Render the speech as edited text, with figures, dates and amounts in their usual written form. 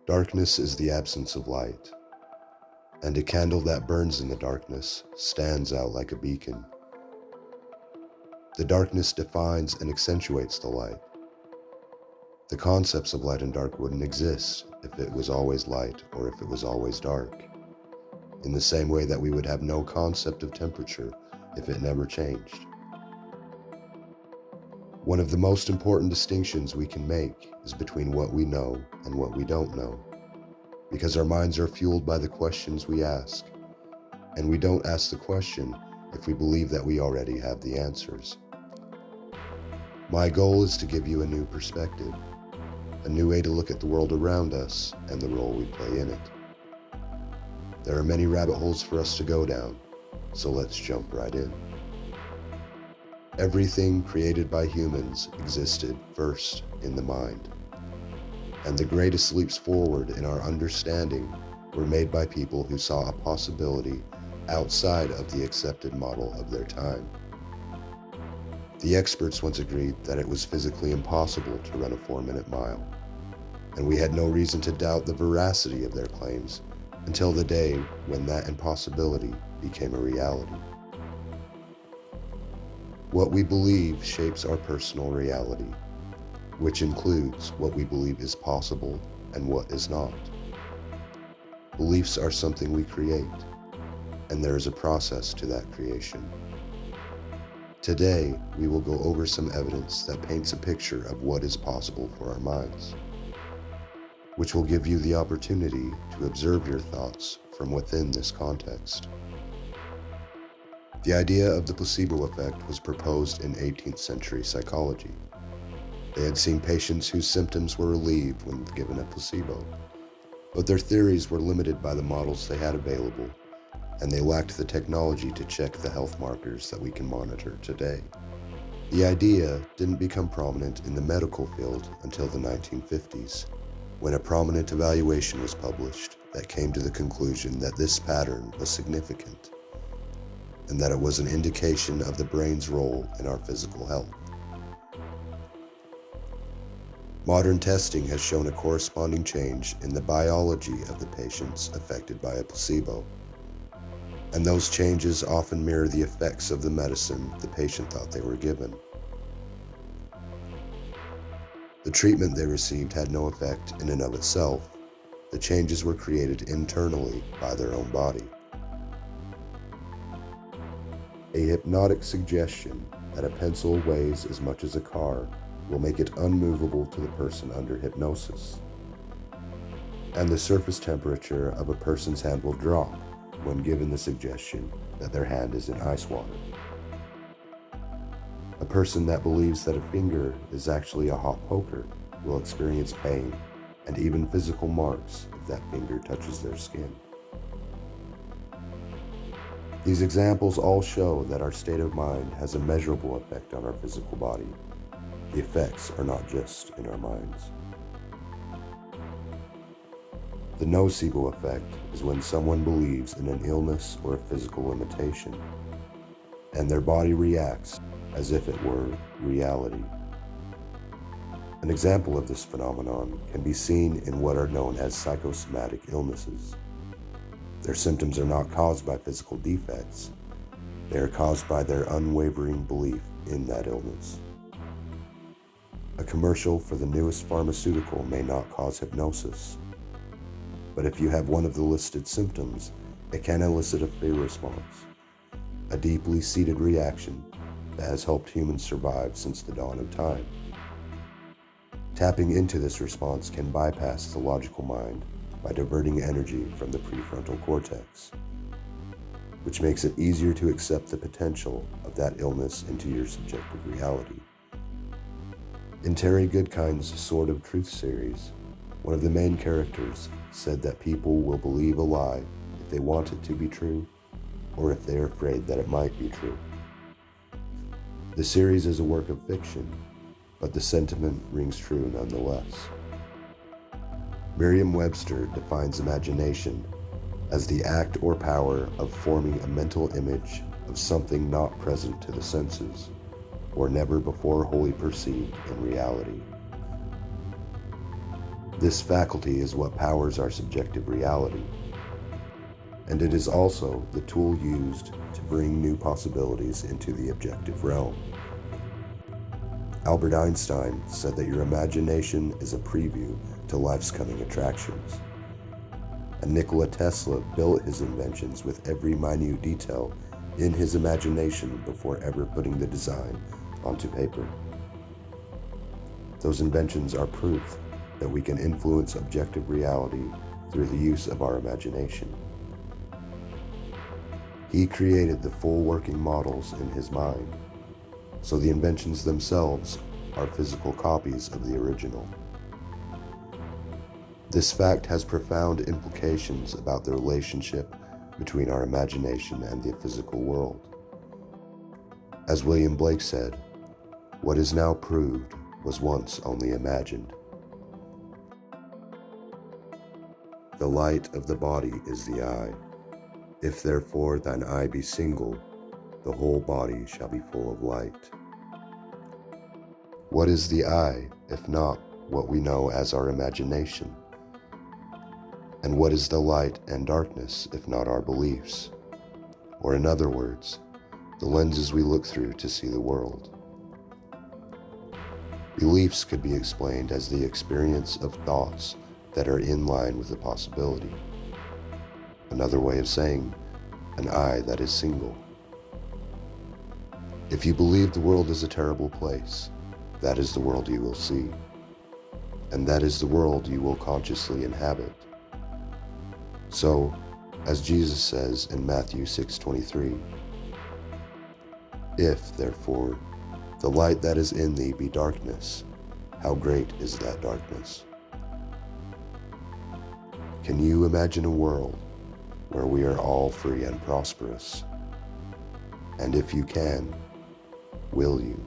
Darkness is the absence of light, and a candle that burns in the darkness stands out like a beacon. The darkness defines and accentuates the light. The concepts of light and dark wouldn't exist if it was always light or if it was always dark, in the same way that we would have no concept of temperature if it never changed. One of the most important distinctions we can make is between what we know and what we don't know, because our minds are fueled by the questions we ask, and we don't ask the question if we believe that we already have the answers. My goal is to give you a new perspective, a new way to look at the world around us and the role we play in it. There are many rabbit holes for us to go down, so let's jump right in. Everything created by humans existed first in the mind, and the greatest leaps forward in our understanding were made by people who saw a possibility outside of the accepted model of their time. The experts once agreed that it was physically impossible to run a 4-minute mile, and we had no reason to doubt the veracity of their claims until the day when that impossibility became a reality. What we believe shapes our personal reality, which includes what we believe is possible and what is not. Beliefs are something we create, and there is a process to that creation. Today, we will go over some evidence that paints a picture of what is possible for our minds, which will give you the opportunity to observe your thoughts from within this context. The idea of the placebo effect was proposed in 18th century psychology. They had seen patients whose symptoms were relieved when given a placebo, but their theories were limited by the models they had available, and they lacked the technology to check the health markers that we can monitor today. The idea didn't become prominent in the medical field until the 1950s, when a prominent evaluation was published that came to the conclusion that this pattern was significant, and that it was an indication of the brain's role in our physical health. Modern testing has shown a corresponding change in the biology of the patients affected by a placebo, and those changes often mirror the effects of the medicine the patient thought they were given. The treatment they received had no effect in and of itself. The changes were created internally by their own body. A hypnotic suggestion that a pencil weighs as much as a car will make it unmovable to the person under hypnosis, and the surface temperature of a person's hand will drop when given the suggestion that their hand is in ice water. A person that believes that a finger is actually a hot poker will experience pain and even physical marks if that finger touches their skin. These examples all show that our state of mind has a measurable effect on our physical body. The effects are not just in our minds. The nocebo effect is when someone believes in an illness or a physical limitation, and their body reacts as if it were reality. An example of this phenomenon can be seen in what are known as psychosomatic illnesses. Their symptoms are not caused by physical defects. They are caused by their unwavering belief in that illness. A commercial for the newest pharmaceutical may not cause hypnosis, but if you have one of the listed symptoms, it can elicit a fear response, a deeply seated reaction that has helped humans survive since the dawn of time. Tapping into this response can bypass the logical mind by diverting energy from the prefrontal cortex, which makes it easier to accept the potential of that illness into your subjective reality. In Terry Goodkind's Sword of Truth series, one of the main characters said that people will believe a lie if they want it to be true, or if they are afraid that it might be true. The series is a work of fiction, but the sentiment rings true nonetheless. Merriam-Webster defines imagination as the act or power of forming a mental image of something not present to the senses, or never before wholly perceived in reality. This faculty is what powers our subjective reality, and it is also the tool used to bring new possibilities into the objective realm. Albert Einstein said that your imagination is a preview to life's coming attractions. And Nikola Tesla built his inventions with every minute detail in his imagination before ever putting the design onto paper. Those inventions are proof that we can influence objective reality through the use of our imagination. He created the full working models in his mind, so the inventions themselves are physical copies of the original. This fact has profound implications about the relationship between our imagination and the physical world. As William Blake said, "What is now proved was once only imagined." The light of the body is the eye. If therefore thine eye be single, the whole body shall be full of light. What is the eye, if not what we know as our imagination? And what is the light and darkness, if not our beliefs? Or in other words, the lenses we look through to see the world. Beliefs could be explained as the experience of thoughts that are in line with the possibility. Another way of saying, an eye that is single. If you believe the world is a terrible place, that is the world you will see, and that is the world you will consciously inhabit. So, as Jesus says in Matthew 6:23, "If, therefore, the light that is in thee be darkness, how great is that darkness?" Can you imagine a world where we are all free and prosperous? And if you can, will you?